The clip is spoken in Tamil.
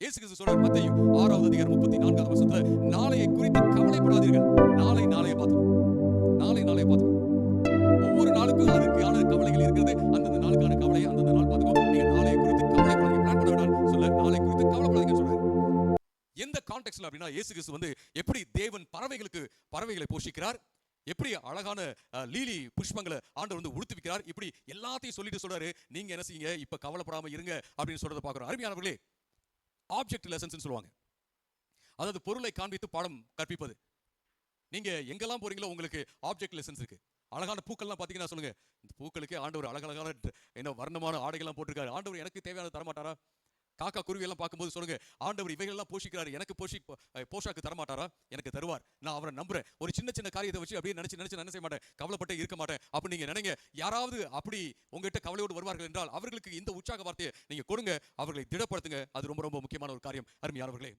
இயேசு கிறிஸ்து சொல்றார் மத்தேயு 6வது அதிகாரம் 34வது வசனத்துல, நாளையை குறித்து கவலைப்படாதீர்கள். நாளை நாளைய பார்த்துக்கும். நாளை நாளைய பார்த்துக்கும். ஒவ்வொரு நாளுக்கும் அதற்கான கவலைகள் இருக்கிறது. அந்தந்த நாளுக்கான கவலையை அந்தந்த நாள் பார்த்துக்கும். நீங்க நாளைய குறித்து கவலைப்படாதீங்க. பிளான் பண்ண வேண்டாம் சொல்ல, நாளை குறித்து கவலைப்படாதீங்கன்னு சொல்றாரு. எந்த கான்டெக்ஸ்ட்ல அப்படின்னா, இயேசு கிறிஸ்து வந்து எப்படி தேவன் பறவைகளை போஷிக்கிறார், எப்படி அழகான லீலி புஷ்பங்களை ஆண்டவர் வந்து உடுத்துவிக்கிறார், இப்படி எல்லாத்தையும் சொல்லிட்டு சொல்றாரு. நீங்க என்ன செய்யுங்க, இப்ப கவலைப்படாம இருங்க அப்படின்னு சொல்றத பார்க்கிறோம். அருமையானவர்களே, ஆப்ஜெக்ட் லெசன்ஸ் சொல்லுவாங்க. அதாவது பொருளை காண்பித்து பாடம் கற்பிப்பது. நீங்க எங்கெல்லாம் போறீங்களோ உங்களுக்கு ஆப்ஜெக்ட் லெசன்ஸ் இருக்கு. அழகான பூக்கள்லாம் பாத்தீங்கன்னா சொல்லுங்க, இந்த பூக்களுக்கே ஆண்டவர் அழகழகான என்ன வர்ணமான ஆடைகள்லாம் போட்டிருக்காரு. ஆண்டவர் எனக்கு தேவையான தரமாட்டாரா? காக்கா குருவி எல்லாம் பார்க்கும்போது சொல்லுங்க, ஆண்டவர் இவைகள்லாம் போஷிக்கிறாரு, எனக்கு போஷாக்கு தரமாட்டாரா? எனக்கு தருவார். நான் அவரை நம்புறேன். ஒரு சின்ன சின்ன காரியத்தை வச்சு அப்படியே நினைச்சு என்ன செய்ய மாட்டேன், கவலைப்பட்டே இருக்க மாட்டேன். அப்படி நீங்க நினைங்க. யாராவது அப்படி உங்ககிட்ட கவலையோடு வருவார்கள் என்றால் அவர்களுக்கு இந்த உற்சாக வார்த்தையை நீங்க கொடுங்க, அவர்களை திடப்படுத்துங்க. அது ரொம்ப ரொம்ப முக்கியமான ஒரு காரியம். அருமையானவர்களே,